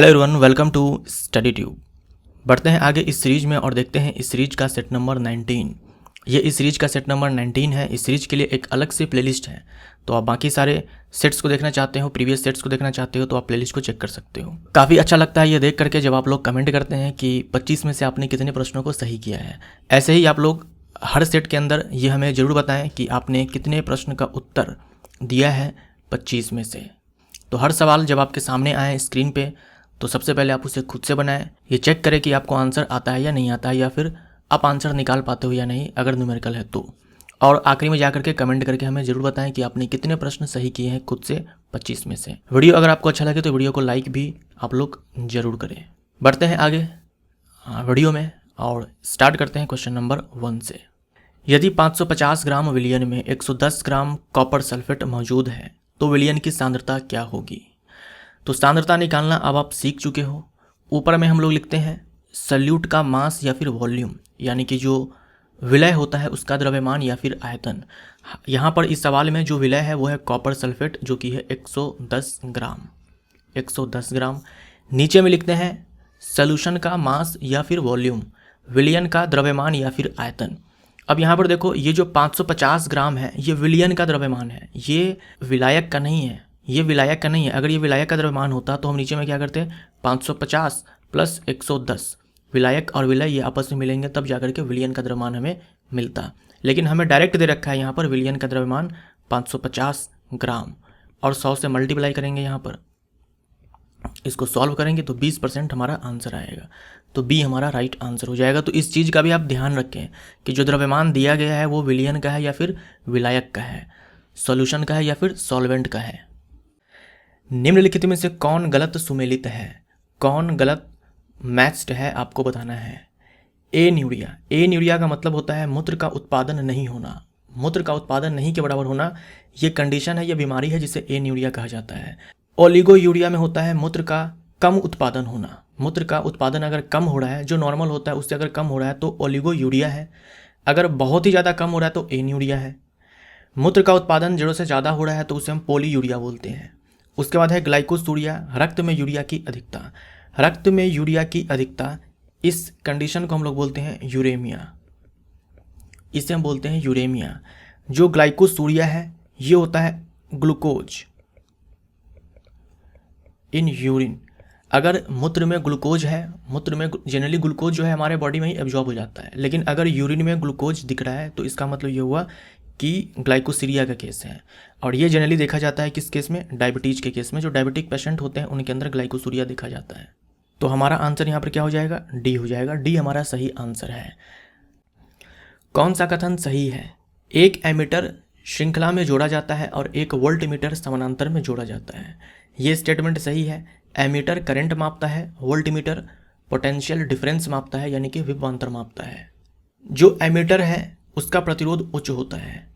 Hello everyone, welcome to study tube. बढ़ते हैं आगे इस सीरीज में और देखते हैं इस सीरीज का सेट नंबर 19। ये इस सीरीज का सेट नंबर 19 है। इस सीरीज के लिए एक अलग से प्लेलिस्ट है, तो आप बाकी सारे सेट्स को देखना चाहते हो, प्रीवियस सेट्स को देखना चाहते हो, तो आप प्लेलिस्ट को चेक कर सकते हो। काफ़ी अच्छा लगता है ये देख करके जब आप लोग कमेंट करते हैं कि 25 में से आपने कितने प्रश्नों को सही किया है। ऐसे ही आप लोग हर सेट के अंदर ये हमें ज़रूर बताएं कि आपने कितने प्रश्न का उत्तर दिया है 25 में से। तो हर सवाल जब आपके सामने आए स्क्रीन पे, तो सबसे पहले आप उसे खुद से बनाएं। ये चेक करें कि आपको आंसर आता है या नहीं आता है, या फिर आप आंसर निकाल पाते हो या नहीं अगर न्यूमेरिकल है तो। और आखिरी में जाकर के कमेंट करके हमें ज़रूर बताएं कि आपने कितने प्रश्न सही किए हैं खुद से 25 में से। वीडियो अगर आपको अच्छा लगे तो वीडियो को लाइक भी आप लोग ज़रूर करें। बढ़ते हैं आगे वीडियो में और स्टार्ट करते हैं क्वेश्चन नंबर 1 से। यदि 550 ग्राम विलयन में 110 ग्राम कॉपर सल्फेट मौजूद है तो विलयन की सांद्रता क्या होगी? तो सांद्रता निकालना अब आप सीख चुके हो। ऊपर में हम लोग लिखते हैं सल्यूट का मास या फिर वॉल्यूम, यानी कि जो विलय होता है उसका द्रव्यमान या फिर आयतन। यहाँ पर इस सवाल में जो विलय है वो है कॉपर सल्फेट, जो कि है 110 ग्राम। 110 ग्राम। नीचे में लिखते हैं सॉल्यूशन का मास या फिर वॉल्यूम, विलयन का द्रव्यमान या फिर आयतन। अब यहाँ पर देखो, ये जो 550 ग्राम है ये विलयन का द्रव्यमान है, ये विलायक का नहीं है। ये विलायक का नहीं है। अगर ये विलायक का द्रव्यमान होता तो हम नीचे में क्या करते हैं 550 प्लस 110, विलायक और विलय ये आपस में मिलेंगे तब जाकर के विलयन का द्रव्यमान हमें मिलता। लेकिन हमें डायरेक्ट दे रखा है यहाँ पर विलयन का द्रव्यमान 550 ग्राम, और 100 से मल्टीप्लाई करेंगे। यहाँ पर इसको सॉल्व करेंगे तो 20% हमारा आंसर आएगा। तो बी हमारा राइट आंसर हो जाएगा। तो इस चीज़ का भी आप ध्यान रखें कि जो द्रव्यमान दिया गया है वो विलयन का है या फिर विलायक का है, सॉल्यूशन का है या फिर सॉल्वेंट का है। निम्नलिखित में से कौन गलत सुमेलित है, कौन गलत मैच्ड है, आपको बताना है। एन्यूरिया। एन्यूरिया का मतलब होता है मूत्र का उत्पादन नहीं होना। मूत्र का उत्पादन नहीं के बराबर होना, ये कंडीशन है, ये बीमारी है जिसे एन्यूरिया कहा जाता है। ओलिगोयूरिया में होता है मूत्र का कम उत्पादन होना। मूत्र का उत्पादन अगर कम हो रहा है, जो नॉर्मल होता है उससे अगर कम हो रहा है तो ओलिगोयूरिया है। अगर बहुत ही ज़्यादा कम हो रहा है तो एन्यूरिया है। मूत्र का उत्पादन जड़ों से ज़्यादा हो रहा है तो उसे हम पोलीयूरिया बोलते हैं। उसके बाद है ग्लाइकोसूरिया, रक्त में यूरिया की अधिकता। रक्त में यूरिया की अधिकता, इस कंडीशन को हम लोग बोलते हैं यूरेमिया। इसे हम बोलते हैं यूरेमिया। जो ग्लाइकोसूरिया है ये होता है ग्लूकोज इन यूरिन। अगर मूत्र में ग्लूकोज है, मूत्र में जनरली ग्लूकोज जो है हमारे बॉडी में ही एब्जॉर्ब हो जाता है, लेकिन अगर यूरिन में ग्लूकोज दिख रहा है तो इसका मतलब ये हुआ कि ग्लाइकोसीरिया का केस है। और ये जनरली देखा जाता है किस केस में, डायबिटीज़ के केस में। जो डायबिटिक पेशेंट होते हैं उनके अंदर ग्लाइकोसूरिया देखा जाता है। तो हमारा आंसर यहाँ पर क्या हो जाएगा, डी हो जाएगा। डी हमारा सही आंसर है। कौन सा कथन सही है? एक एमीटर श्रृंखला में जोड़ा जाता है और एक वोल्टमीटर समानांतर में जोड़ा जाता है। ये स्टेटमेंट सही है। एमीटर करंट मापता है, वोल्टमीटर पोटेंशियल डिफरेंस मापता है, यानी कि विभवांतर मापता है। जो एमीटर है उसका प्रतिरोध उच्च होता है।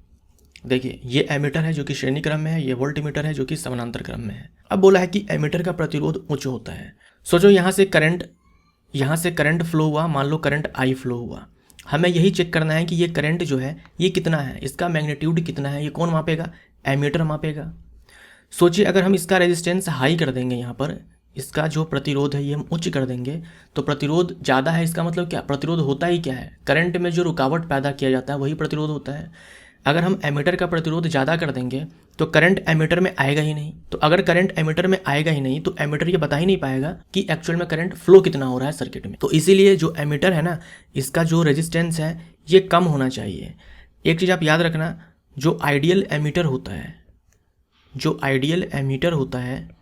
देखिए, ये एमीटर है जो कि श्रेणी क्रम में है, ये वोल्टमीटर है जो कि समानांतर क्रम में है। अब बोला है कि एमीटर का प्रतिरोध उच्च होता है। सोचो यहाँ से करंट फ्लो हुआ, मान लो करंट आई फ्लो हुआ। हमें यही चेक करना है कि ये करंट जो है ये कितना है, इसका मैग्नीट्यूड कितना है। ये कौन मापेगा? एमीटर मापेगा। सोचिए अगर हम इसका रेजिस्टेंस हाई कर देंगे, यहाँ पर इसका जो प्रतिरोध है ये हम उच्च कर देंगे, तो प्रतिरोध ज़्यादा है। इसका मतलब क्या, प्रतिरोध होता ही क्या है, करंट में जो रुकावट पैदा किया जाता है वही प्रतिरोध होता है। अगर हम एमीटर का प्रतिरोध ज़्यादा कर देंगे तो करंट एमीटर में आएगा ही नहीं। तो अगर करंट एमीटर में आएगा ही नहीं तो एमीटर ये बता ही नहीं पाएगा कि एक्चुअल में करंट फ्लो कितना हो रहा है सर्किट में। तो इसीलिए जो एमीटर है ना, इसका जो रेजिस्टेंस है ये कम होना चाहिए। एक चीज़ आप याद रखना, जो आइडियल एमीटर होता है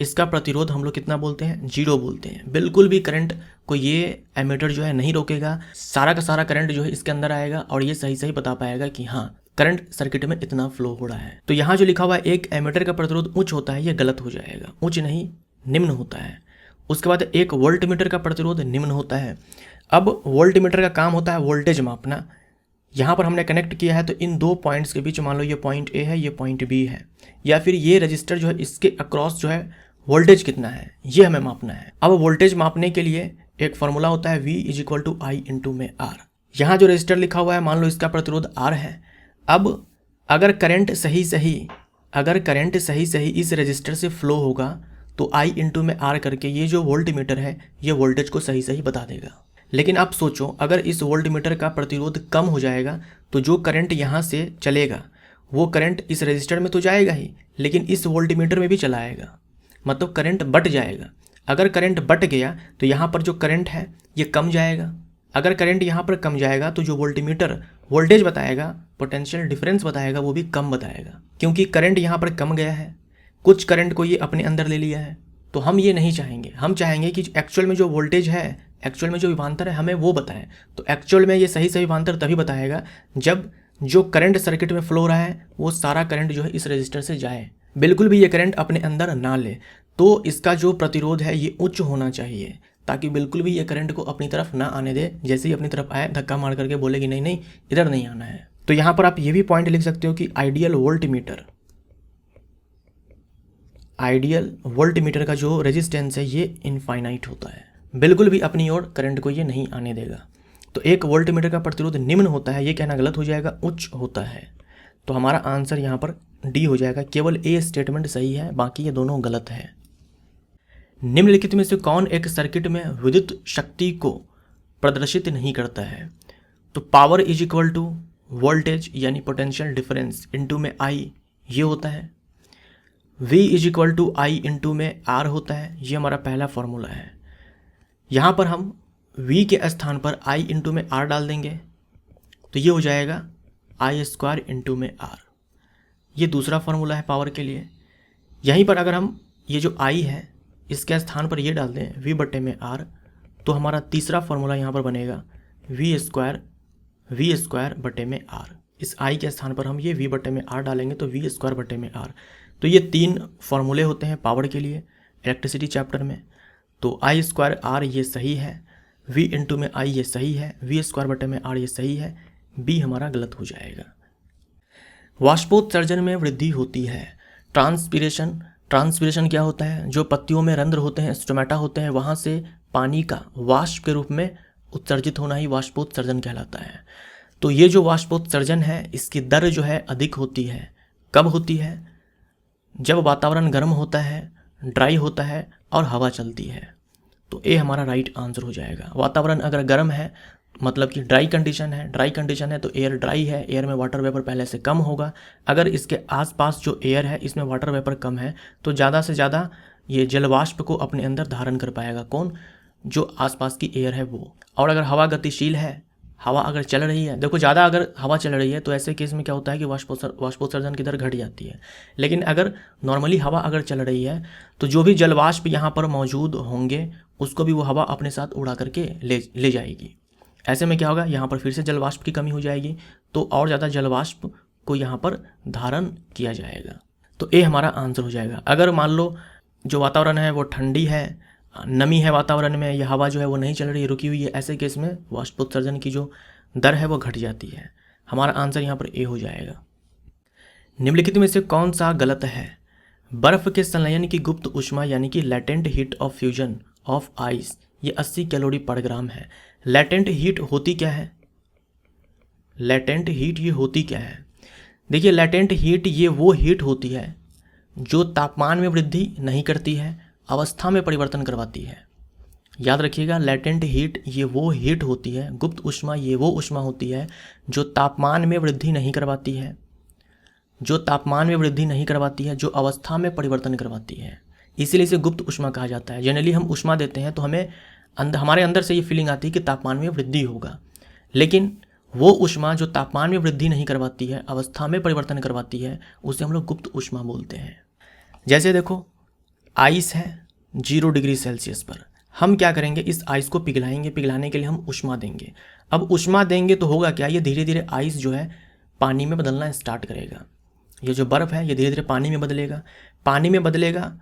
इसका प्रतिरोध हम लोग कितना बोलते हैं, 0 बोलते हैं। बिल्कुल भी करंट को ये एमीटर जो है नहीं रोकेगा। सारा का सारा करंट जो है इसके अंदर आएगा और ये सही सही बता पाएगा कि हाँ करंट सर्किट में इतना फ्लो हो रहा है। तो यहाँ जो लिखा हुआ है एक एमीटर का प्रतिरोध उच्च होता है, ये गलत हो जाएगा। उच्च नहीं, निम्न होता है। उसके बाद एक वोल्टमीटर का प्रतिरोध निम्न होता है। अब वोल्टमीटर का काम होता है वोल्टेज मापना। यहाँ पर हमने कनेक्ट किया है तो इन दो पॉइंट्स के बीच मान लो ये पॉइंट ए है, ये पॉइंट बी है, या फिर ये रजिस्टर जो है इसके अक्रॉस जो है वोल्टेज कितना है ये हमें मापना है। अब वोल्टेज मापने के लिए एक फार्मूला होता है V = I × में R। यहाँ जो रजिस्टर लिखा हुआ है मान लो इसका प्रतिरोध R है। अब अगर करंट सही सही इस रजिस्टर से फ्लो होगा तो I इंटू में R करके ये जो वोल्ट मीटर है ये वोल्टेज को सही सही बता देगा। लेकिन आप सोचो, अगर इस वोल्ट मीटर का प्रतिरोध कम हो जाएगा तो जो करंट यहाँ से चलेगा वो करंट इस रजिस्टर में तो जाएगा ही, लेकिन इस वोल्ट मीटर में भी चला आएगा, मतलब करंट बट जाएगा। अगर करंट बट गया तो यहाँ पर जो करंट है ये कम जाएगा। अगर करंट यहाँ पर कम जाएगा तो जो वोल्टमीटर वोल्टेज बताएगा, पोटेंशियल डिफरेंस बताएगा, वो भी कम बताएगा, क्योंकि करंट यहाँ पर कम गया है, कुछ करंट को ये अपने अंदर ले लिया है। तो हम ये नहीं चाहेंगे, हम चाहेंगे कि एक्चुअल में जो वोल्टेज है, एक्चुअल में जो विभवांतर है, हमें वो बताएं। तो एक्चुअल में ये सही सही विभवांतर तभी बताएगा जब जो करंट सर्किट में फ्लो हो रहा है वो सारा करंट जो है इस रजिस्टर से जाए, बिल्कुल भी ये करंट अपने अंदर ना ले। तो इसका जो प्रतिरोध है ये उच्च होना चाहिए, ताकि बिल्कुल भी ये करंट को अपनी तरफ ना आने दे। जैसे ही अपनी तरफ आए धक्का मार करके बोले कि नहीं नहीं इधर नहीं आना है। तो यहाँ पर आप ये भी पॉइंट लिख सकते हो कि आइडियल वोल्ट मीटर का जो रेजिस्टेंस है ये इनफाइनाइट होता है, बिल्कुल भी अपनी ओर करंट को ये नहीं आने देगा। तो एक वोल्ट मीटर का प्रतिरोध निम्न होता है, ये कहना गलत हो जाएगा, उच्च होता है। तो हमारा आंसर यहाँ पर डी हो जाएगा। केवल ए स्टेटमेंट सही है, बाकी ये दोनों गलत है। निम्नलिखित में से कौन एक सर्किट में विद्युत शक्ति को प्रदर्शित नहीं करता है? तो power is equal to voltage यानी पोटेंशियल डिफरेंस इंटू में आई, ये होता है। V is equal to I into में R होता है, ये हमारा पहला फॉर्मूला है। यहाँ पर हम V के स्थान पर I इंटू में R डाल देंगे तो ये हो जाएगा I स्क्वायर इंटू में R, ये दूसरा फॉर्मूला है पावर के लिए। यहीं पर अगर हम ये जो I है इसके स्थान पर ये डाल दें V बटे में R, तो हमारा तीसरा फॉर्मूला यहाँ पर बनेगा V स्क्वायर बटे में R। इस I के स्थान पर हम ये V बटे में R डालेंगे तो V स्क्वायर बटे में R। तो ये तीन फॉर्मूले होते हैं पावर के लिए इलेक्ट्रिसिटी चैप्टर में। तो I स्क्वायर R ये सही है, V इंटू में I ये सही है, V स्क्वायर बटे में R ये सही है, B हमारा गलत हो जाएगा। वाष्पोत्सर्जन में वृद्धि होती है। ट्रांसपीरेशन क्या होता है? जो पत्तियों में रंध्र होते हैं, स्टोमेटा होते हैं, वहाँ से पानी का वाष्प के रूप में उत्सर्जित होना ही वाष्पोत्सर्जन कहलाता है। तो ये जो वाष्पोत्सर्जन है इसकी दर जो है अधिक होती है। कब होती है? जब वातावरण गर्म होता है, ड्राई होता है और हवा चलती है। तो ए हमारा राइट आंसर हो जाएगा। वातावरण अगर गर्म है मतलब कि ड्राई कंडीशन है तो एयर ड्राई है, एयर में वाटर वेपर पहले से कम होगा। अगर इसके आसपास जो एयर है इसमें वाटर वेपर कम है तो ज़्यादा से ज़्यादा ये जलवाष्प को अपने अंदर धारण कर पाएगा। कौन? जो आसपास की एयर है वो। और अगर हवा गतिशील है, हवा अगर चल रही है, देखो ज़्यादा अगर हवा चल रही है तो ऐसे केस में क्या होता है कि वाष्पोत्सर्जन की दर घट जाती है। लेकिन अगर नॉर्मली हवा अगर चल रही है तो जो भी जलवाष्प यहाँ पर मौजूद होंगे उसको भी वो हवा अपने साथ उड़ा करके ले जाएगी। ऐसे में क्या होगा, यहाँ पर फिर से जलवाष्प की कमी हो जाएगी तो और ज़्यादा जलवाष्प को यहाँ पर धारण किया जाएगा। तो ए हमारा आंसर हो जाएगा। अगर मान लो जो वातावरण है वो ठंडी है, नमी है वातावरण में, यह हवा जो है वो नहीं चल रही है, रुकी हुई है, ऐसे केस में वाष्पोत्सर्जन की जो दर है वो घट जाती है। हमारा आंसर यहाँ पर ए हो जाएगा। निम्नलिखित में से कौन सा गलत है? बर्फ के संलयन की गुप्त ऊष्मा यानी कि latent heat of fusion of ice ये 80 कैलोरी पर ग्राम है। लेटेंट हीट होती क्या है? लेटेंट हीट ये होती क्या है? देखिए, लेटेंट हीट ये वो हीट होती है जो तापमान में वृद्धि नहीं करती है, अवस्था में परिवर्तन करवाती है। याद रखिएगा, लेटेंट हीट ये वो हीट होती है, गुप्त ऊष्मा ये वो ऊष्मा होती है जो तापमान में वृद्धि नहीं करवाती है, जो अवस्था में परिवर्तन करवाती है। इसीलिए इसे गुप्त ऊष्मा कहा जाता है। जनरली हम ऊष्मा देते हैं तो हमें हमारे अंदर से ये फीलिंग आती है कि तापमान में वृद्धि होगा, लेकिन वो ऊष्मा जो तापमान में वृद्धि नहीं करवाती है, अवस्था में परिवर्तन करवाती है, उसे हम लोग गुप्त ऊष्मा बोलते हैं। जैसे देखो, आइस है 0 डिग्री सेल्सियस पर, हम क्या करेंगे, इस आइस को पिघलाएंगे, पिघलाने के लिए हम ऊष्मा देंगे। अब ऊष्मा देंगे तो होगा क्या, ये धीरे धीरे आइस जो है पानी में बदलना स्टार्ट करेगा। ये जो बर्फ़ है ये धीरे धीरे पानी में बदलेगा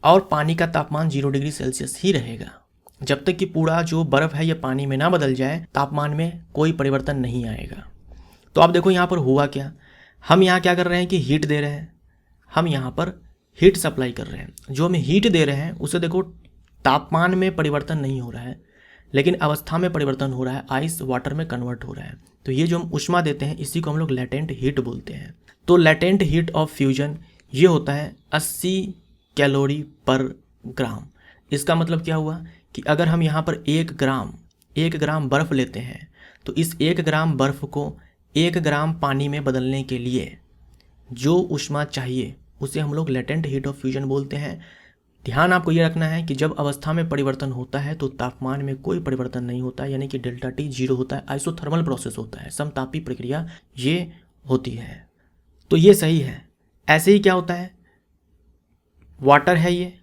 और पानी का तापमान 0 डिग्री सेल्सियस ही रहेगा। जब तक कि पूरा जो बर्फ़ है ये पानी में ना बदल जाए, तापमान में कोई परिवर्तन नहीं आएगा। तो आप देखो यहाँ पर हुआ क्या, हम यहाँ क्या कर रहे हैं कि हीट दे रहे हैं, हम यहाँ पर हीट सप्लाई कर रहे हैं। जो हम हीट दे रहे हैं उसे देखो तापमान में परिवर्तन नहीं हो रहा है, लेकिन अवस्था में परिवर्तन हो रहा है, आइस वाटर में कन्वर्ट हो रहा है। तो ये जो हम ऊष्मा देते हैं इसी को हम लोग लेटेंट हीट बोलते हैं। तो लेटेंट हीट ऑफ फ्यूजन ये होता है 80 कैलोरी पर ग्राम। इसका मतलब क्या हुआ कि अगर हम यहाँ पर 1 ग्राम बर्फ़ लेते हैं तो इस 1 ग्राम बर्फ़ को 1 ग्राम पानी में बदलने के लिए जो ऊष्मा चाहिए उसे हम लोग लेटेंट हीट ऑफ फ्यूजन बोलते हैं। ध्यान आपको ये रखना है कि जब अवस्था में परिवर्तन होता है तो तापमान में कोई परिवर्तन नहीं होता, यानी कि डेल्टा टी 0 होता है। आइसोथर्मल प्रोसेस होता है, समतापी प्रक्रिया ये होती है। तो ये सही है। ऐसे ही क्या होता है, वाटर है, ये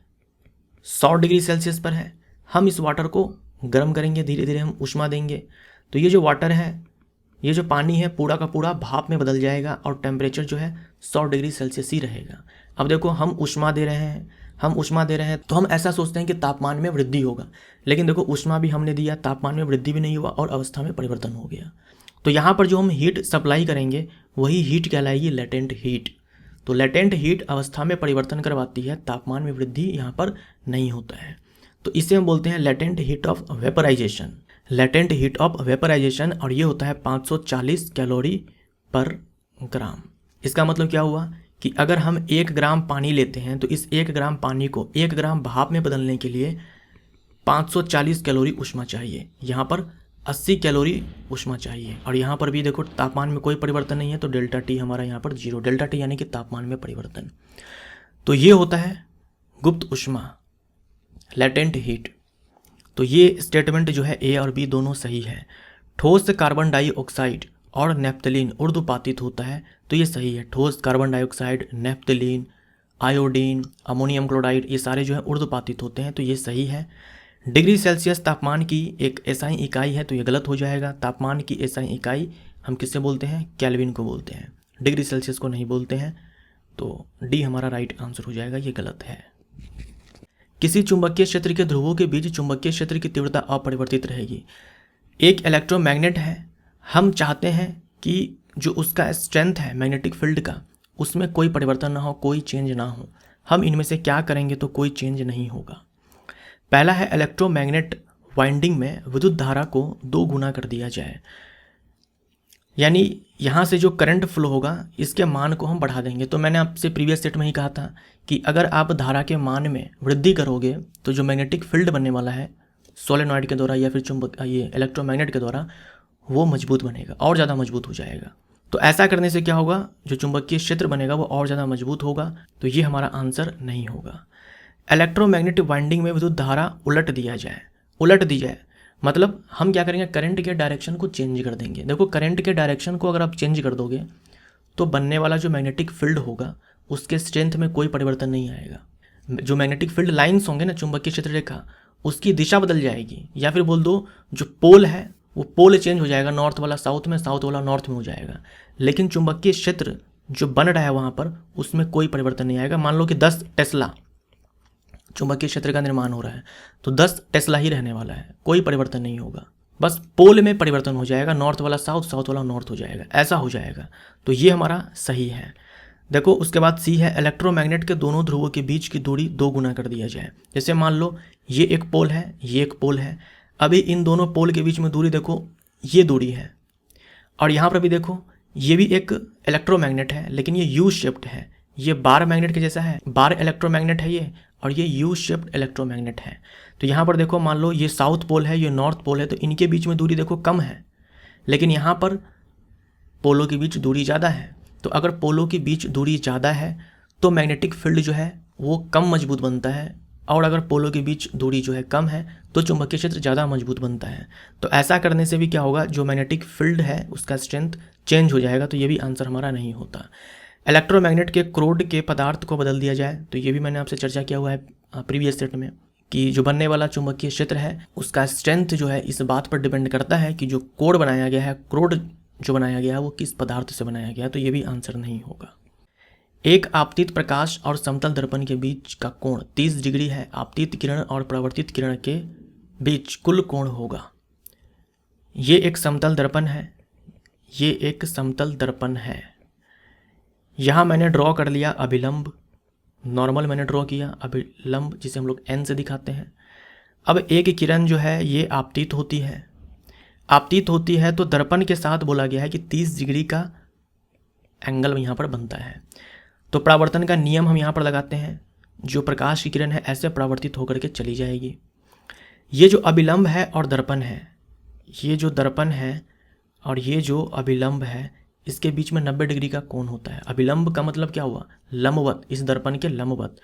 100 डिग्री सेल्सियस पर है। हम इस वाटर को गर्म करेंगे, धीरे धीरे हम ऊष्मा देंगे, तो ये जो वाटर है, ये जो पानी है, पूरा का पूरा भाप में बदल जाएगा और टेम्परेचर जो है 100 डिग्री सेल्सियस ही रहेगा। अब देखो, हम ऊष्मा दे रहे हैं तो हम ऐसा सोचते हैं कि तापमान में वृद्धि होगा, लेकिन देखो ऊष्मा भी हमने दिया, तापमान में वृद्धि भी नहीं हुआ और अवस्था में परिवर्तन हो गया। तो यहाँ पर जो हम हीट सप्लाई करेंगे वही हीट कहलाएगी लेटेंट हीट। तो लेटेंट हीट अवस्था में परिवर्तन करवाती है, तापमान में वृद्धि यहाँ पर नहीं होता है। तो इसे हम बोलते हैं latent heat of vaporization, latent heat of vaporization, और ये होता है 540 कैलोरी पर ग्राम। इसका मतलब क्या हुआ कि अगर हम 1 ग्राम पानी लेते हैं तो इस 1 ग्राम पानी को 1 ग्राम भाप में बदलने के लिए 540 कैलोरी ऊष्मा चाहिए। यहाँ पर 80 कैलोरी ऊष्मा चाहिए, और यहाँ पर भी देखो तापमान में कोई परिवर्तन नहीं है, तो डेल्टा टी हमारा यहाँ पर 0, डेल्टा टी यानी कि तापमान में परिवर्तन। तो ये होता है गुप्त ऊष्मा, लेटेंट हीट। तो ये स्टेटमेंट जो है ए और बी दोनों सही है। ठोस कार्बन डाइऑक्साइड और नेफ्थलीन ऊर्ध्वपातित होता है, तो ये सही है। ठोस carbon dioxide, naphthalene, iodine, ammonium chloride, ये सारे जो है ऊर्ध्वपातित होते हैं, तो ये सही है। डिग्री सेल्सियस तापमान की एक एसआई इकाई है, तो ये गलत हो जाएगा। तापमान की एसआई इकाई हम किससे बोलते हैं, केल्विन को बोलते हैं, डिग्री सेल्सियस को नहीं बोलते हैं। तो डी हमारा राइट आंसर हो जाएगा, ये गलत है। किसी चुंबकीय क्षेत्र के ध्रुवों के बीच चुंबकीय क्षेत्र की तीव्रता अपरिवर्तित रहेगी। एक इलेक्ट्रोमैग्नेट है, हम चाहते हैं कि जो उसका स्ट्रेंथ है मैग्नेटिक फील्ड का, उसमें कोई परिवर्तन ना हो, कोई चेंज ना हो। हम इनमें से क्या करेंगे तो कोई चेंज नहीं होगा। पहला है इलेक्ट्रोमैग्नेट वाइंडिंग में विद्युत धारा को 2 गुना कर दिया जाए, यानी यहाँ से जो करंट फ्लो होगा इसके मान को हम बढ़ा देंगे। तो मैंने आपसे प्रीवियस सेट में ही कहा था कि अगर आप धारा के मान में वृद्धि करोगे तो जो मैग्नेटिक फील्ड बनने वाला है सोलेनॉइड के द्वारा या फिर ये इलेक्ट्रोमैग्नेट के द्वारा, वो मजबूत बनेगा और ज़्यादा मजबूत हो जाएगा। तो ऐसा करने से क्या होगा, जो चुंबकीय क्षेत्र बनेगा वो और ज़्यादा मजबूत होगा। तो ये हमारा आंसर नहीं होगा। इलेक्ट्रोमैग्नेटिक वाइंडिंग में विद्युत धारा उलट दी जाए, मतलब हम क्या करेंगे, करंट के डायरेक्शन को चेंज कर देंगे। देखो, करंट के डायरेक्शन को अगर आप चेंज कर दोगे तो बनने वाला जो मैग्नेटिक फील्ड होगा उसके स्ट्रेंथ में कोई परिवर्तन नहीं आएगा। जो मैग्नेटिक फील्ड लाइन्स होंगे ना, चुंबकीय क्षेत्र रेखा, उसकी दिशा बदल जाएगी, या फिर बोल दो जो पोल है वो पोल चेंज हो जाएगा, नॉर्थ वाला साउथ में, साउथ वाला नॉर्थ में हो जाएगा। लेकिन चुंबकीय क्षेत्र जो बन रहा है वहाँ पर, उसमें कोई परिवर्तन नहीं आएगा। मान लो कि 10 टेस्ला चुंबकीय क्षेत्र का निर्माण हो रहा है, तो 10 टेस्ला ही रहने वाला है, कोई परिवर्तन नहीं होगा। बस पोल में परिवर्तन हो जाएगा, नॉर्थ वाला साउथ, साउथ वाला नॉर्थ हो जाएगा, ऐसा हो जाएगा। तो ये हमारा सही है। देखो, उसके बाद सी है इलेक्ट्रोमैग्नेट के दोनों ध्रुवों के बीच की दूरी 2 गुना कर दिया जाए। जैसे मान लो ये एक पोल है, ये एक पोल है, अभी इन दोनों पोल के बीच में दूरी देखो, ये दूरी है, और यहाँ पर भी देखो ये भी एक इलेक्ट्रोमैग्नेट है, लेकिन ये यू शेप्ड है, ये बार मैग्नेट के जैसा है, बार इलेक्ट्रोमैग्नेट है ये, और ये यू शेप्ड इलेक्ट्रोमैग्नेट है। तो यहाँ पर देखो, मान लो ये साउथ पोल है, ये नॉर्थ पोल है, तो इनके बीच में दूरी देखो कम है, लेकिन यहाँ पर पोलों के बीच दूरी ज़्यादा है। तो अगर पोलों के बीच दूरी ज़्यादा है तो मैग्नेटिक फील्ड जो है वो कम मजबूत बनता है, और अगर पोलों के बीच दूरी जो है कम है तो चुंबकीय क्षेत्र ज़्यादा मजबूत बनता है। तो ऐसा करने से भी क्या होगा, जो मैग्नेटिक फील्ड है उसका स्ट्रेंथ चेंज हो जाएगा। तो ये भी आंसर हमारा नहीं होता। इलेक्ट्रोमैग्नेट के क्रोड के पदार्थ को बदल दिया जाए, तो ये भी मैंने आपसे चर्चा किया हुआ है प्रीवियस सेट में कि जो बनने वाला चुंबकीय क्षेत्र है उसका स्ट्रेंथ जो है इस बात पर डिपेंड करता है कि जो कोड बनाया गया है, क्रोड जो बनाया गया है वो किस पदार्थ से बनाया गया है। तो ये भी आंसर नहीं होगा। एक आपतित प्रकाश और समतल दर्पण के बीच का कोण 30 डिग्री है। आपतित किरण और परावर्तित किरण के बीच कुल कोण होगा। ये एक समतल दर्पण है, ये एक समतल दर्पण है। यहाँ मैंने ड्रॉ कर लिया अभिलंब, नॉर्मल मैंने ड्रॉ किया, अभिलंब जिसे हम लोग एन से दिखाते हैं। अब एक किरण जो है ये आपतित होती है, आपतित होती है तो दर्पण के साथ बोला गया है कि 30 डिग्री का एंगल यहाँ पर बनता है। तो परावर्तन का नियम हम यहाँ पर लगाते हैं। जो प्रकाश की किरण है ऐसे परावर्तित होकर के चली जाएगी। ये जो अभिलंब है और दर्पण है, ये जो दर्पण है और ये जो अभिलंब है, इसके बीच में 90 डिग्री का कोण होता है। अभिलंब का मतलब क्या हुआ? लंबवत, इस दर्पण के लंबवत।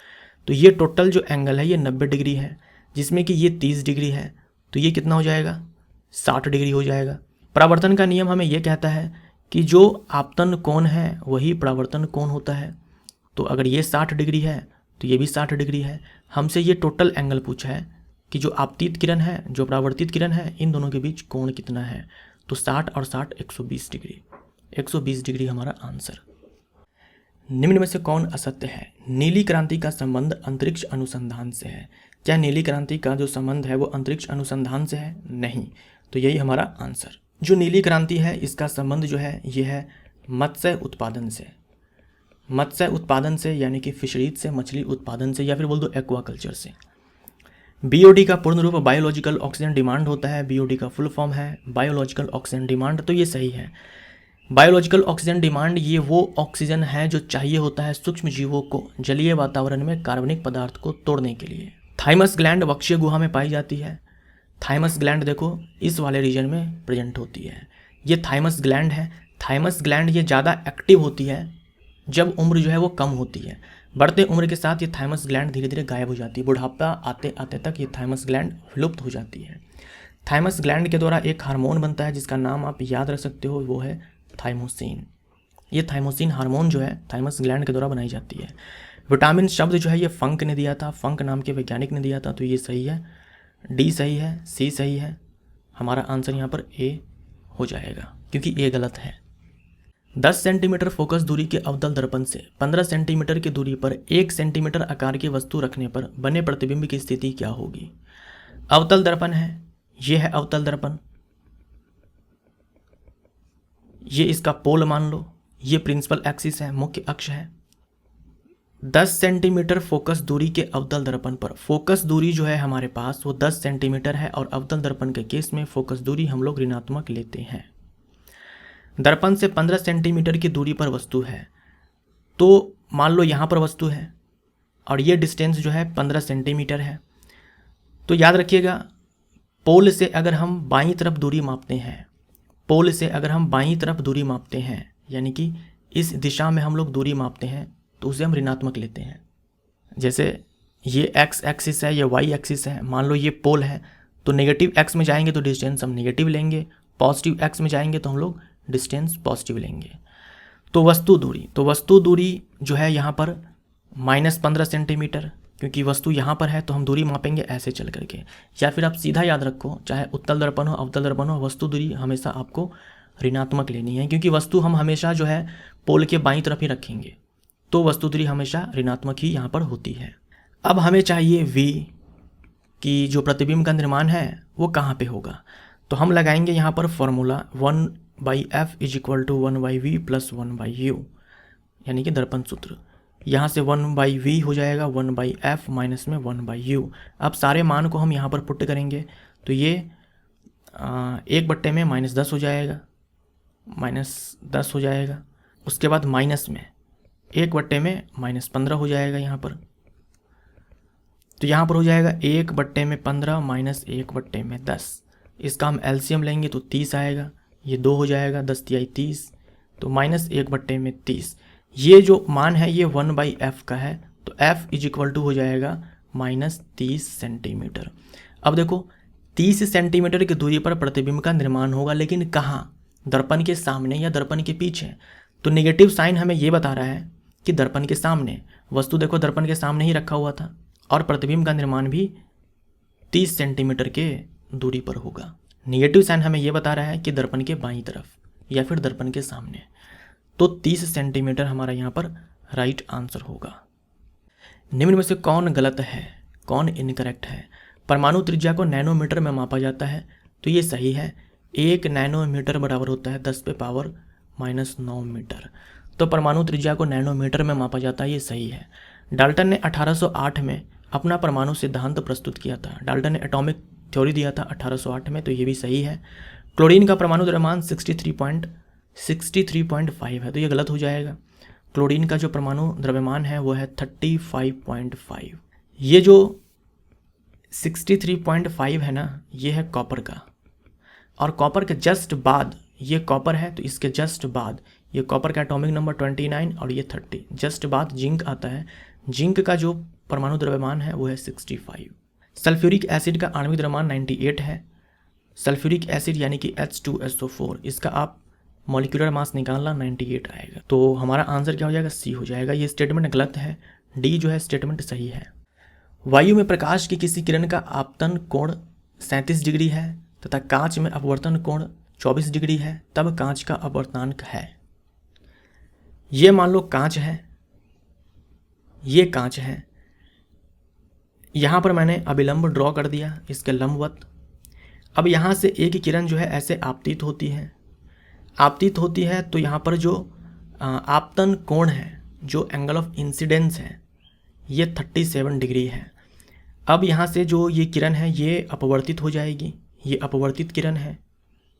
तो ये टोटल जो एंगल है ये 90 डिग्री है, जिसमें कि ये 30 डिग्री है, तो ये कितना हो जाएगा? 60 डिग्री हो जाएगा। परावर्तन का नियम हमें ये कहता है कि जो आपतन कोण है वही परावर्तन कोण होता है। तो अगर ये 60 डिग्री है तो ये भी 60 डिग्री है। हमसे ये टोटल एंगल पूछा है कि जो आपतित किरण है, जो परावर्तित किरण है, इन दोनों के बीच कोण कितना है। तो 60 और 60 120 डिग्री, 120 डिग्री हमारा आंसर। निम्न में से कौन असत्य है? नीली क्रांति का संबंध अंतरिक्ष अनुसंधान से है। क्या नीली क्रांति का जो संबंध है वो अंतरिक्ष अनुसंधान से है? नहीं। तो यही हमारा आंसर। जो नीली क्रांति है इसका संबंध जो है ये है मत्स्य उत्पादन से। मत्स्य उत्पादन से यानी कि फिशरीज से, मछली उत्पादन से, या फिर बोल दो एक्वाकल्चर से। बीओडी का पूर्ण रूप बायोलॉजिकल ऑक्सीजन डिमांड होता है। बीओडी का फुल फॉर्म है बायोलॉजिकल ऑक्सीजन डिमांड। तो ये सही है। बायोलॉजिकल ऑक्सीजन डिमांड ये वो ऑक्सीजन है जो चाहिए होता है सूक्ष्म जीवों को जलीय वातावरण में कार्बनिक पदार्थ को तोड़ने के लिए। थाइमस ग्लैंड वक्षीय गुहा में पाई जाती है। थाइमस ग्लैंड देखो इस वाले रीजन में प्रेजेंट होती है। ये थाइमस ग्लैंड है। थाइमस ग्लैंड ये ज़्यादा एक्टिव होती है जब उम्र जो है वो कम होती है। बढ़ते उम्र के साथ ये थाइमस ग्लैंड धीरे धीरे गायब हो जाती है। बुढ़ापा आते आते तक ये थाइमस ग्लैंड विलुप्त हो जाती है। थाइमस ग्लैंड के द्वारा एक हार्मोन बनता है जिसका नाम आप याद रख सकते हो, वो है थाइमोसिन। ये थाइमोसिन हार्मोन जो है थाइमस ग्लैंड के द्वारा बनाई जाती है। विटामिन शब्द जो है ये फंक ने दिया था, फंक नाम के वैज्ञानिक ने दिया था। तो ये सही है, डी सही है, सी सही है। हमारा आंसर यहाँ पर ए हो जाएगा क्योंकि ए गलत है। 10 सेंटीमीटर फोकस दूरी के अवतल दर्पण से 15 सेंटीमीटर की दूरी पर 1 सेंटीमीटर आकार की वस्तु रखने पर बने प्रतिबिंब की स्थिति क्या होगी? अवतल दर्पण है, ये है अवतल दर्पण, ये इसका पोल मान लो, ये प्रिंसिपल एक्सिस है, मुख्य अक्ष है। 10 सेंटीमीटर फोकस दूरी के अवतल दर्पण पर, फोकस दूरी जो है हमारे पास वो 10 सेंटीमीटर है और अवतल दर्पण के केस में फोकस दूरी हम लोग ऋणात्मक लेते हैं। दर्पण से 15 सेंटीमीटर की दूरी पर वस्तु है, तो मान लो यहाँ पर वस्तु है और ये डिस्टेंस जो है 15 सेंटीमीटर है। तो याद रखिएगा पोल से अगर हम बाईं तरफ दूरी मापते हैं, पोल से अगर हम बाईं तरफ दूरी मापते हैं यानी कि इस दिशा में हम लोग दूरी मापते हैं तो उसे हम ऋणात्मक लेते हैं। जैसे ये एक्स एक्सिस है, ये वाई एक्सिस है, मान लो ये पोल है तो नेगेटिव एक्स में जाएंगे तो डिस्टेंस हम नेगेटिव लेंगे, पॉजिटिव एक्स में जाएंगे तो हम लोग डिस्टेंस पॉजिटिव लेंगे। तो वस्तु दूरी जो है यहाँ पर -15 सेंटीमीटर, क्योंकि वस्तु यहाँ पर है तो हम दूरी मापेंगे ऐसे चल करके। या फिर आप सीधा याद रखो, चाहे उत्तल दर्पण हो अवतल दर्पण हो, वस्तु दूरी हमेशा आपको ऋणात्मक लेनी है क्योंकि वस्तु हम हमेशा जो है पोल के बाईं तरफ ही रखेंगे, तो वस्तु दूरी हमेशा ऋणात्मक ही यहाँ पर होती है। अब हमें चाहिए v कि जो प्रतिबिंब का निर्माण है वो कहाँ पे होगा। तो हम लगाएंगे यहाँ पर फॉर्मूला 1/f = 1/v + 1/u, यानी कि दर्पण सूत्र। यहाँ से 1/v हो जाएगा 1/f माइनस में 1/u। अब सारे मान को हम यहाँ पर पुट करेंगे तो ये 1/10 में -10 हो जाएगा, -10 हो जाएगा। उसके बाद माइनस में 1/10 में -15 हो जाएगा यहाँ पर। तो यहाँ पर हो जाएगा 1/10 में 15 माइनस 1/10 में 10। इसका हम एलसीएम लेंगे तो 30 आएगा, ये 2 हो जाएगा, 10 × 30, तो -1/10 में 30। ये जो मान है ये 1/f का है तो f = हो जाएगा -30 सेंटीमीटर। अब देखो 30 सेंटीमीटर की दूरी पर प्रतिबिंब का निर्माण होगा, लेकिन कहाँ? दर्पण के सामने या दर्पण के पीछे? तो नेगेटिव साइन हमें ये बता रहा है कि दर्पण के सामने। वस्तु देखो दर्पण के सामने ही रखा हुआ था और प्रतिबिंब का निर्माण भी 30 सेंटीमीटर के दूरी पर होगा। नेगेटिव साइन हमें ये बता रहा है कि दर्पण के बाईं तरफ या फिर दर्पण के सामने। तो 30 सेंटीमीटर हमारा यहाँ पर राइट आंसर होगा। निम्न में से कौन गलत है, कौन इनकरेक्ट है? परमाणु त्रिज्या को नैनोमीटर में मापा जाता है, तो ये सही है। 1 नैनोमीटर बराबर होता है 10⁻⁹ मीटर। तो परमाणु त्रिज्या को नैनोमीटर में मापा जाता है, ये सही है। डाल्टन ने 1808 में अपना परमाणु सिद्धांत प्रस्तुत किया था। डाल्टन ने एटॉमिक थ्योरी दिया था 1808 में, तो ये भी सही है। क्लोरीन का परमाणु द्रव्यमान 63.5 है, तो ये गलत हो जाएगा। क्लोरीन का जो परमाणु द्रव्यमान है वो है 35.5। ये जो 63.5 है ना, ये है कॉपर का, और कॉपर के जस्ट बाद ये कॉपर है, तो इसके जस्ट बाद ये कॉपर का एटॉमिक नंबर 29 और ये 30, जस्ट बाद जिंक आता है। जिंक का जो परमाणु द्रव्यमान है वो है 65। सल्फ्यूरिक एसिड का आणविक द्रव्यमान 98 है। सल्फ्यूरिक एसिड यानी कि H2SO4, इसका आप मॉलिक्यूलर मास निकालना 98 आएगा। तो हमारा आंसर क्या हो जाएगा, सी हो जाएगा। ये स्टेटमेंट गलत है, डी जो है स्टेटमेंट सही है। वायु में प्रकाश की किसी किरण का आपतन कोण 37 डिग्री है तथा कांच में अपवर्तन कोण 24 डिग्री है, तब कांच का अपवर्तनांक है। ये मान लो कांच है, ये कांच है, यहाँ पर मैंने अभिलंब ड्रॉ कर दिया इसके लंबवत। अब यहाँ से एक किरण जो है ऐसे आपतित होती है, आपतित होती है, तो यहाँ पर जो आपतन कोण है, जो एंगल ऑफ इंसिडेंस है, ये 37 डिग्री है। अब यहाँ से जो ये किरण है ये अपवर्तित हो जाएगी, ये अपवर्तित किरण है,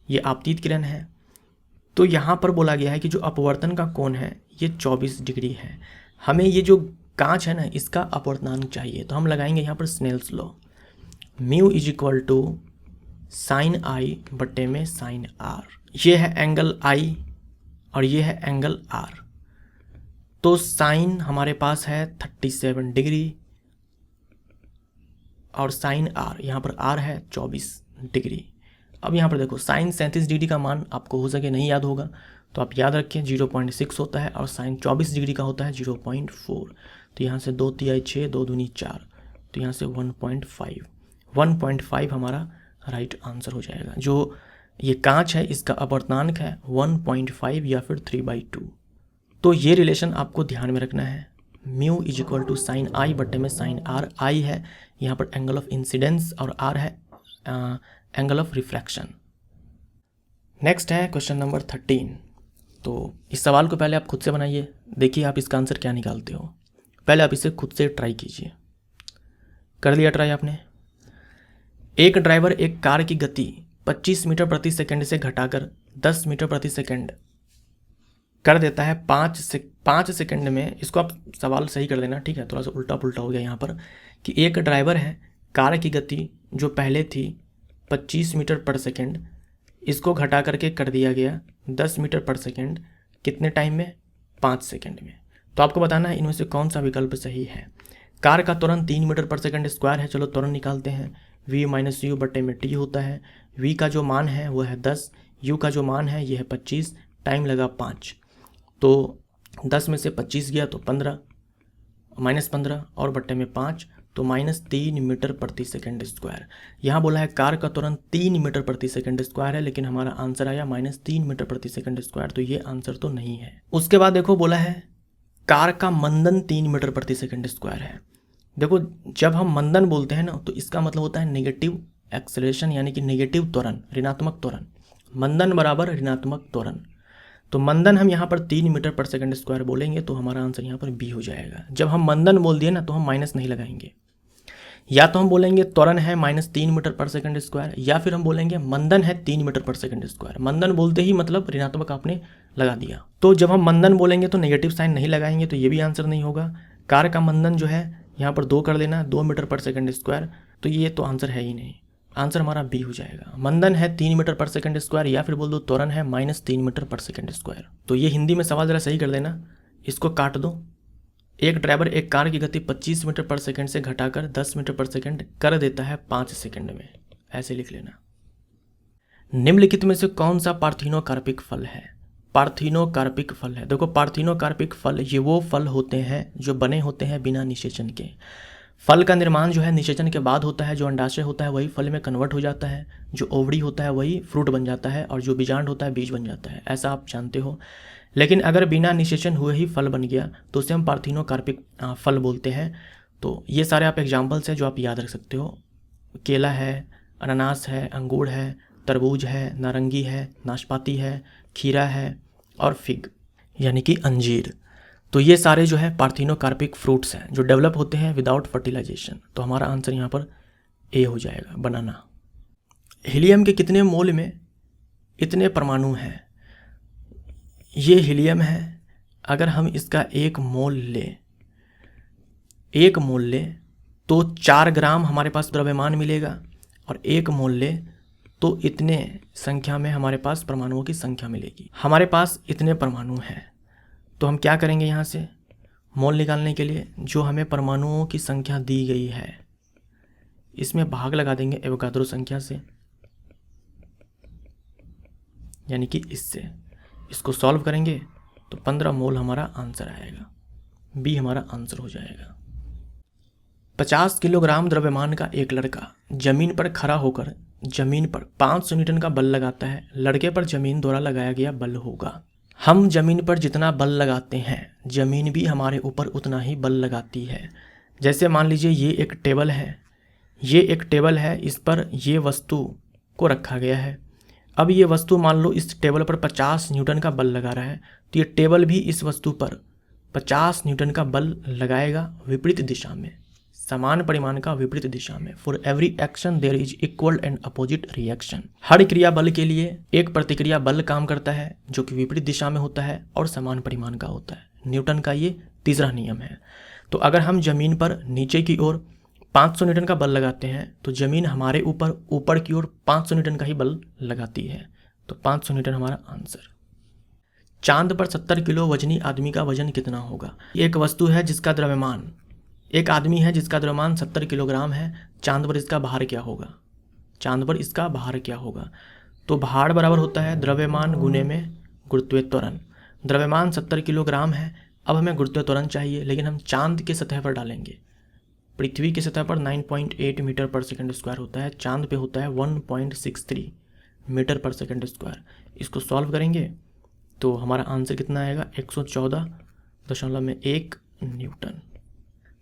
ये आपतित किरण है। तो यहाँ पर बोला गया है कि जो अपवर्तन का कोण है ये 24 डिग्री है। हमें ये जो कांच है ना, इसका अपवर्तनांक चाहिए, तो हम लगाएंगे यहाँ पर Snell's law. Mu is equal to sine I बटे में साइन आर। ये है एंगल आई और ये है एंगल आर। तो साइन हमारे पास है 37 डिग्री और साइन आर, यहाँ पर आर है 24 डिग्री। अब यहाँ पर देखो साइन 37 डिग्री का मान आपको हो सके नहीं याद होगा, तो आप याद रखें 0.6 होता है, और साइन 24 डिग्री का होता है 0.4। तो यहाँ से 2 तिहाई 6, 2 दूनी 4, तो यहाँ से 1.5 हमारा राइट आंसर हो जाएगा। जो ये कांच है इसका अपवर्तनांक है 1.5 या फिर 3/2। तो ये रिलेशन आपको ध्यान में रखना है। Mu is equal to sine I बटे में साइन आर। आई है यहाँ पर एंगल ऑफ इंसिडेंस और आर है एंगल ऑफ रिफ्रैक्शन। नेक्स्ट है क्वेश्चन नंबर 13। तो इस सवाल को पहले आप खुद से बनाइए, देखिए आप इसका आंसर क्या निकालते हो। पहले आप इसे खुद से ट्राई कीजिए। कर लिया ट्राई आपने? एक ड्राइवर एक कार की गति 25 मीटर प्रति सेकंड से घटाकर 10 मीटर प्रति सेकंड कर देता है 5 सेकंड में। इसको आप सवाल सही कर देना, ठीक है, थोड़ा सा उल्टा पुल्टा हो गया यहाँ पर, कि एक ड्राइवर है, कार की गति जो पहले थी 25 मीटर पर सेकंड, इसको घटा करके कर दिया गया 10 मीटर पर सेकंड। कितने टाइम में? 5 सेकंड में। तो आपको बताना है इनमें से कौन सा विकल्प सही है। कार का त्वरण 3 मीटर पर सेकंड स्क्वायर है, चलो त्वरण निकालते हैं। v माइनस यू बटे में टी होता है। v का जो मान है वो है 10, u का जो मान है ये है 25, टाइम लगा 5, तो 10 में से 25 गया तो 15, -15 और बटे में 5, तो -3 मीटर प्रति सेकंड स्क्वायर। यहाँ बोला है कार का त्वरण 3 मीटर प्रति सेकंड स्क्वायर है, लेकिन हमारा आंसर आया -3 मीटर प्रति सेकंड स्क्वायर, तो ये आंसर तो नहीं है। उसके बाद देखो बोला है कार का मंदन 3 मीटर प्रति सेकंड स्क्वायर है। देखो जब हम मंदन बोलते हैं ना, तो इसका मतलब होता है नेगेटिव एक्सेलरेशन, यानी कि नेगेटिव त्वरण, ऋणात्मक त्वरण। मंदन बराबर ऋणात्मक त्वरण। तो मंदन हम यहाँ पर 3 मीटर पर सेकंड स्क्वायर बोलेंगे, तो हमारा आंसर यहाँ पर बी हो जाएगा। जब हम मंदन बोल दिए ना, तो हम माइनस नहीं लगाएंगे। या तो हम बोलेंगे त्वरण है -3 मीटर पर सेकंड स्क्वायर, या फिर हम बोलेंगे मंदन है 3 मीटर पर सेकंड स्क्वायर। मंदन बोलते ही मतलब ऋणात्मक आपने लगा दिया। तो जब हम मंदन बोलेंगे तो नेगेटिव साइन नहीं लगाएंगे, तो ये भी आंसर नहीं होगा। कार का मंदन जो है यहाँ पर 2 कर देना, 2 मीटर पर सेकंड स्क्वायर, तो ये तो आंसर है ही नहीं। आंसर हमारा बी हो जाएगा। मंदन है 3 मीटर पर सेकंड स्क्वायर, या फिर बोल दो त्वरण है -3 मीटर पर सेकंड स्क्वायर। तो ये हिंदी में सवाल ज़रा सही कर देना, इसको काट दो। एक ड्राइवर एक कार की गति 25 मीटर पर सेकंड से घटाकर 10 मीटर पर सेकंड कर देता है 5 सेकंड में, ऐसे लिख लेना। निम्नलिखित में से कौन सा पार्थिनोकार्पिक फल है? पार्थिनोकार्पिक फल है। देखो पार्थिनोकार्पिक फल ये वो फल होते हैं जो बने होते हैं बिना निषेचन के। फल का निर्माण जो है निषेचन के बाद होता है। जो अंडाशय होता है वही फल में कन्वर्ट हो जाता है, जो ओवरी होता है वही फ्रूट बन जाता है, और जो बीजांड होता है बीज बन जाता है, ऐसा आप जानते हो। लेकिन अगर बिना निषेचन हुए ही फल बन गया तो उसे हम पार्थिनोकार्पिक फल बोलते हैं। तो ये सारे आप एग्जाम्पल्स हैं जो आप याद रख सकते हो। केला है, अनानास है, अंगूर है, तरबूज है, नारंगी है, नाशपाती है, खीरा है और फिग यानी कि अंजीर। तो ये सारे जो है पार्थिनोकार्पिक फ्रूट्स हैं जो डेवलप होते हैं विदाउट फर्टिलाइजेशन। तो हमारा आंसर यहाँ पर ए हो जाएगा, बनाना। हीलियम के कितने मोल में इतने परमाणु हैं? ये हीलियम है, अगर हम इसका 1 मोल ले तो 4 ग्राम हमारे पास द्रव्यमान मिलेगा, और 1 मोल ले तो इतने संख्या में हमारे पास परमाणुओं की संख्या मिलेगी। हमारे पास इतने परमाणु हैं, तो हम क्या करेंगे, यहाँ से मोल निकालने के लिए जो हमें परमाणुओं की संख्या दी गई है इसमें भाग लगा देंगे एवोगाद्रो संख्या से, यानी कि इससे। इसको सॉल्व करेंगे तो 15 मोल हमारा आंसर आएगा, बी हमारा आंसर हो जाएगा। 50 किलोग्राम द्रव्यमान का एक लड़का जमीन पर खड़ा होकर जमीन पर 500 न्यूटन का बल लगाता है। लड़के पर जमीन द्वारा लगाया गया बल होगा। हम जमीन पर जितना बल लगाते हैं जमीन भी हमारे ऊपर उतना ही बल लगाती है। जैसे मान लीजिए ये एक टेबल है, इस पर ये वस्तु को रखा गया है। अब ये वस्तु मान लो इस टेबल पर 50 न्यूटन का बल लगा रहा है, तो ये टेबल भी इस वस्तु पर 50 न्यूटन का बल लगाएगा विपरीत दिशा में, समान परिमाण का विपरीत दिशा में। For every action there is equal and opposite reaction. हर क्रिया बल के लिए एक प्रतिक्रिया बल काम करता है जो कि विपरीत दिशा में होता है और समान परिमाण का होता है। न्यूटन का ये तीसरा नियम है। तो अगर हम जमीन पर नीचे की ओर 500 न्यूटन का बल लगाते हैं तो जमीन हमारे ऊपर की ओर 500 न्यूटन का ही बल लगाती है, तो 500 न्यूटन हमारा आंसर। चांद पर 70 किलो वजनी आदमी का वजन कितना होगा? एक वस्तु है जिसका द्रव्यमान, एक आदमी है जिसका द्रव्यमान 70 किलोग्राम है। चांद पर इसका भार क्या होगा? तो भार बराबर होता है द्रव्यमान गुने में गुरुत्वीय त्वरण। द्रव्यमान 70 किलोग्राम है। अब हमें गुरुत्वीय त्वरण चाहिए, लेकिन हम चांद के सतह पर डालेंगे। पृथ्वी की सतह पर 9.8 मीटर पर सेकंड स्क्वायर होता है, चांद पे होता है 1.63 मीटर पर सेकंड स्क्वायर। इसको सॉल्व करेंगे तो हमारा आंसर कितना आएगा? 114.1 न्यूटन।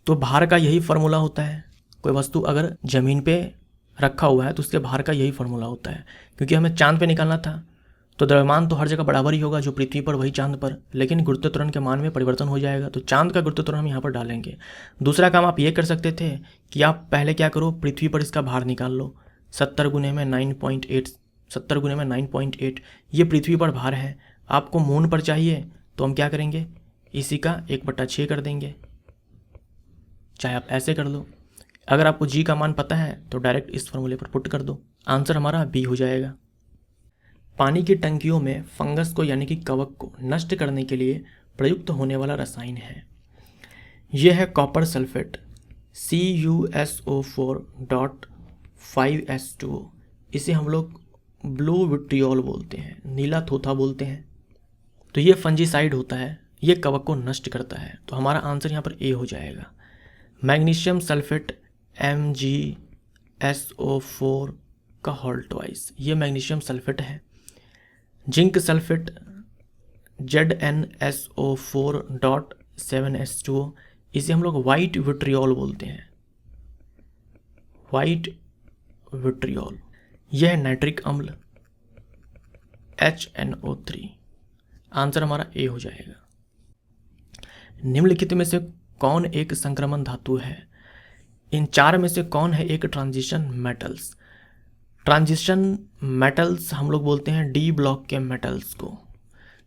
तो भार का यही फार्मूला होता है। कोई वस्तु अगर ज़मीन पे रखा हुआ है तो उसके भार का यही फार्मूला होता है। क्योंकि हमें चांद पे निकालना था तो द्रव्यमान तो हर जगह बराबर ही होगा, जो पृथ्वी पर वही चांद पर, लेकिन गुरुत्वीय त्वरण के मान में परिवर्तन हो जाएगा। तो चांद का गुरुत्वीय त्वरण हम यहाँ पर डालेंगे। दूसरा काम आप ये कर सकते थे कि आप पहले क्या करो, पृथ्वी पर इसका भार निकाल लो। 70 गुने में 9.8 ये पृथ्वी पर भार है। आपको मून पर चाहिए तो हम क्या करेंगे, इसी का 1/6 कर देंगे, चाहे आप ऐसे कर लो। अगर आपको जी का मान पता है तो डायरेक्ट इस फॉर्मूले पर पुट कर दो, आंसर हमारा बी हो जाएगा। पानी की टंकियों में फंगस को यानी कि कवक को नष्ट करने के लिए प्रयुक्त होने वाला रसायन है। यह है कॉपर सल्फेट CuSO4.5H2O। इसे हम लोग ब्लू विट्रियोल बोलते हैं, नीला थोथा बोलते हैं। तो ये फंजीसाइड होता है, ये कवक को नष्ट करता है। तो हमारा आंसर यहाँ पर ए हो जाएगा। मैग्नीशियम सल्फेट MgSO4 का होल ट्वाइस, ये मैग्नीशियम सल्फेट है। जिंक सल्फेट ZnSO4.7H2O, इसे हम लोग वाइट विट्रियोल बोलते हैं, वाइट विट्रियोल। यह है नाइट्रिक अम्ल HNO3, आंसर हमारा ए हो जाएगा। निम्नलिखित में से कौन एक संक्रमण धातु है? इन 4 में से कौन है एक ट्रांजिशन मेटल्स? ट्रांजिशन मेटल्स हम लोग बोलते हैं डी ब्लॉक के मेटल्स को।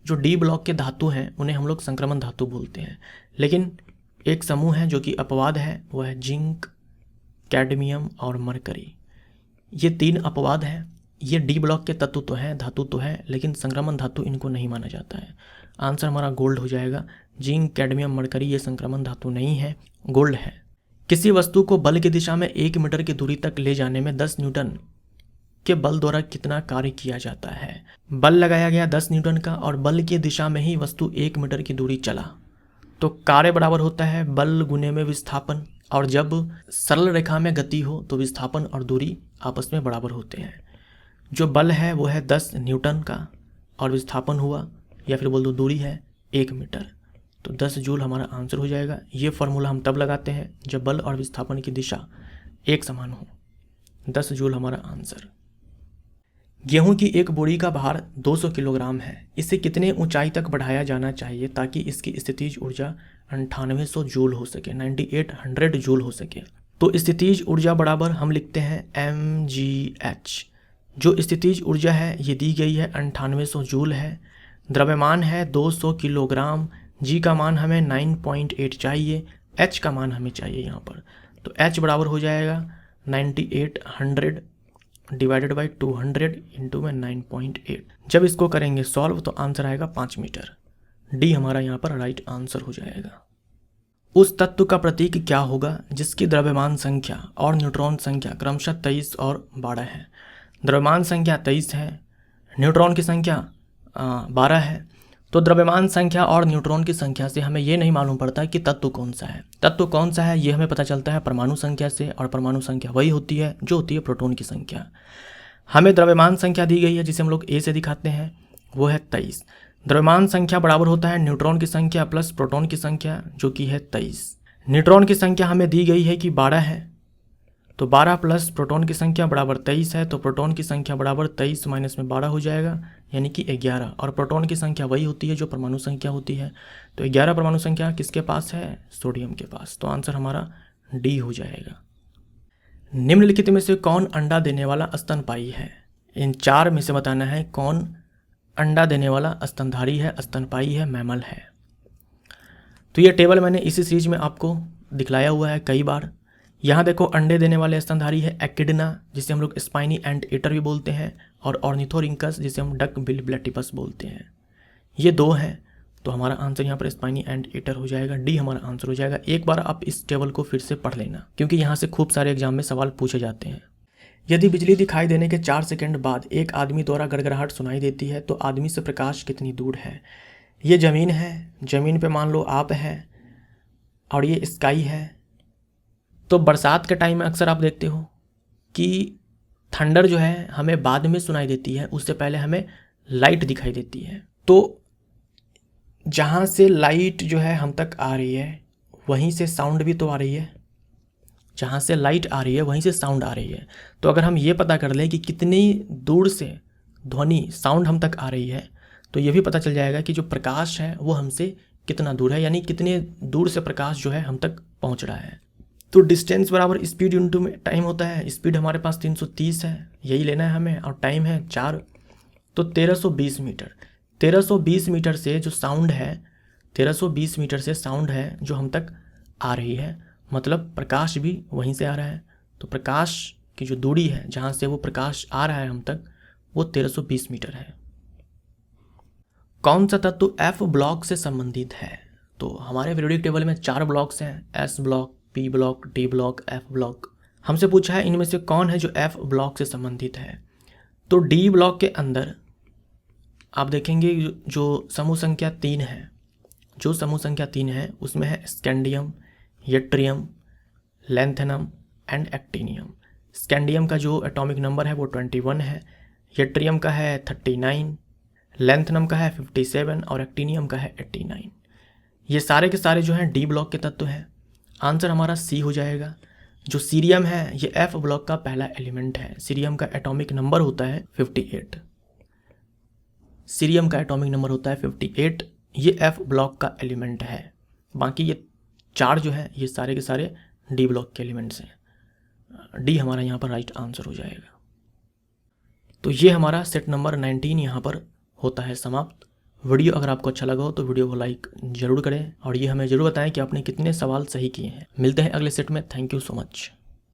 जो डी ब्लॉक के धातु हैं उन्हें हम लोग संक्रमण धातु बोलते हैं। लेकिन एक समूह है जो कि अपवाद है, वो है जिंक, कैडमियम और मरकरी। ये 3 अपवाद हैं। ये डी ब्लॉक के तत्व तो हैं, धातु तो है, लेकिन संक्रमण धातु इनको नहीं माना जाता है। आंसर हमारा गोल्ड हो जाएगा। जिंक, कैडमियम, मरकरी ये संक्रमण धातु नहीं है, गोल्ड है। किसी वस्तु को बल की दिशा में 1 मीटर की दूरी तक ले जाने में 10 न्यूटन के बल द्वारा कितना कार्य किया जाता है? बल लगाया गया 10 न्यूटन का और बल की दिशा में ही वस्तु 1 मीटर की दूरी चला, तो कार्य बराबर होता है बल गुने में विस्थापन। और जब सरल रेखा में गति हो तो विस्थापन और दूरी आपस में बराबर होते हैं। जो बल है वो है 10 न्यूटन का और विस्थापन हुआ या फिर बोल दो दूरी है 1 मीटर, तो 10 जूल हमारा आंसर हो जाएगा। ये फार्मूला हम तब लगाते हैं जब बल और विस्थापन की दिशा एक समान हो। 10 जूल हमारा आंसर। गेहूं की एक बोरी का भार 200 किलोग्राम है। इसे कितने ऊंचाई तक बढ़ाया जाना चाहिए ताकि इसकी स्थितिज ऊर्जा 9800 जूल हो सके, 9800 जूल हो सके? तो स्थितिज ऊर्जा बराबर हम लिखते हैं mgh। जो स्थितिज ऊर्जा है ये दी गई है 9800 जूल है। द्रव्यमान है 200 किलोग्राम जी का मान हमें 9.8 चाहिए, एच का मान हमें चाहिए यहाँ पर। तो एच बराबर हो जाएगा 9800 डिवाइडेड बाई 200 इंटू में 9.8। जब इसको करेंगे सॉल्व तो आंसर आएगा 5 मीटर। डी हमारा यहाँ पर राइट आंसर हो जाएगा। उस तत्व का प्रतीक क्या होगा जिसकी द्रव्यमान संख्या और न्यूट्रॉन संख्या क्रमशः 23 और 12 है। द्रव्यमान संख्या 23 है, न्यूट्रॉन की संख्या 12 है। तो द्रव्यमान संख्या और न्यूट्रॉन की संख्या से हमें ये नहीं मालूम पड़ता कि तत्व कौन सा है। तत्व कौन सा है ये हमें पता चलता है परमाणु संख्या से, और परमाणु संख्या वही होती है जो होती है प्रोटॉन की संख्या। हमें द्रव्यमान संख्या दी गई है जिसे हम लोग ए से दिखाते हैं, वो है 23। द्रव्यमान संख्या बराबर होता है न्यूट्रॉन की संख्या प्लस प्रोटॉन की संख्या जो कि है 23। न्यूट्रॉन की संख्या हमें दी गई है कि 12 है, तो 12 प्लस प्रोटॉन की संख्या बराबर 23 है। तो प्रोटॉन की संख्या बराबर 23 माइनस में 12 हो जाएगा, यानी कि 11। और प्रोटॉन की संख्या वही होती है जो परमाणु संख्या होती है। तो 11 परमाणु संख्या किसके पास है? सोडियम के पास। तो आंसर हमारा डी हो जाएगा। निम्नलिखित में से कौन अंडा देने वाला स्तनपायी है? इन 4 में से बताना है कौन अंडा देने वाला स्तनधारी है, स्तनपायी है, मैमल है। तो ये टेबल मैंने इसी सीरीज में आपको दिखलाया हुआ है कई बार। यहाँ देखो अंडे देने वाले स्तनधारी है एक्टिडना, जिसे हम लोग स्पाइनी एंट ईटर भी बोलते हैं, और ऑर्निथोरिंकस जिसे हम डक बिल प्लेटिपस बोलते हैं। ये 2 हैं, तो हमारा आंसर यहाँ पर स्पाइनी एंट ईटर हो जाएगा। डी हमारा आंसर हो जाएगा। एक बार आप इस टेबल को फिर से पढ़ लेना, क्योंकि यहाँ से खूब सारे एग्जाम में सवाल पूछे जाते हैं। यदि बिजली दिखाई देने के 4 सेकंड बाद एक आदमी द्वारा गड़गड़ाहट सुनाई देती है तो आदमी से प्रकाश कितनी दूर है? ये ज़मीन है, ज़मीन पे मान लो आप है, और ये स्काई है। तो बरसात के टाइम में अक्सर आप देखते हो कि थंडर जो है हमें बाद में सुनाई देती है, उससे पहले हमें लाइट दिखाई देती है। तो जहाँ से लाइट जो है हम तक आ रही है वहीं से साउंड भी तो आ रही है। जहाँ से लाइट आ रही है वहीं से साउंड आ रही है। तो अगर हम ये पता कर लें कि कितनी दूर से ध्वनि साउंड हम तक आ रही है, तो ये भी पता चल जाएगा कि जो प्रकाश है वो हमसे कितना दूर है, यानी कितने दूर से प्रकाश जो है हम तक पहुँच रहा है। तो डिस्टेंस बराबर स्पीड इंटू में टाइम होता है। स्पीड हमारे पास 330 है, यही लेना है हमें, और टाइम है 4। तो 1320 मीटर। 1320 मीटर से जो साउंड है, 1320 मीटर से साउंड है जो हम तक आ रही है, मतलब प्रकाश भी वहीं से आ रहा है। तो प्रकाश की जो दूरी है जहाँ से वो प्रकाश आ रहा है हम तक, वो 1320 मीटर है। कौन सा तत्व एफ ब्लॉक से संबंधित है? तो हमारे पीरियोडिक टेबल में 4 ब्लॉक्स हैं, S block, P block, D block, F block. हमसे पूछा है इनमें से कौन है जो एफ ब्लॉक से संबंधित है। तो डी ब्लॉक के अंदर आप देखेंगे जो समूह संख्या 3 है, जो समूह संख्या 3 है उसमें है scandium, yttrium, lanthanum and actinium. Scandium का जो एटॉमिक नंबर है वो 21 है, यट्रियम का है 39, लैंथेनम का है 57 और एक्टिनियम का है 89। ये सारे के सारे जो हैं डी ब्लॉक के तत्व हैं। आंसर हमारा सी हो जाएगा। जो सीरियम है ये एफ ब्लॉक का पहला एलिमेंट है। सीरियम का एटॉमिक नंबर होता है 58। सीरियम का एटॉमिक नंबर होता है 58। ये एफ ब्लॉक का एलिमेंट है। बाकी ये 4 जो है ये सारे के सारे डी ब्लॉक के एलिमेंट्स हैं। डी हमारा यहाँ पर राइट आंसर हो जाएगा। तो ये हमारा सेट नंबर 19 यहाँ पर होता है समाप्त। वीडियो अगर आपको अच्छा लगा हो तो वीडियो को लाइक ज़रूर करें, और ये हमें ज़रूर बताएं कि आपने कितने सवाल सही किए हैं। मिलते हैं अगले सेट में। Thank you so much.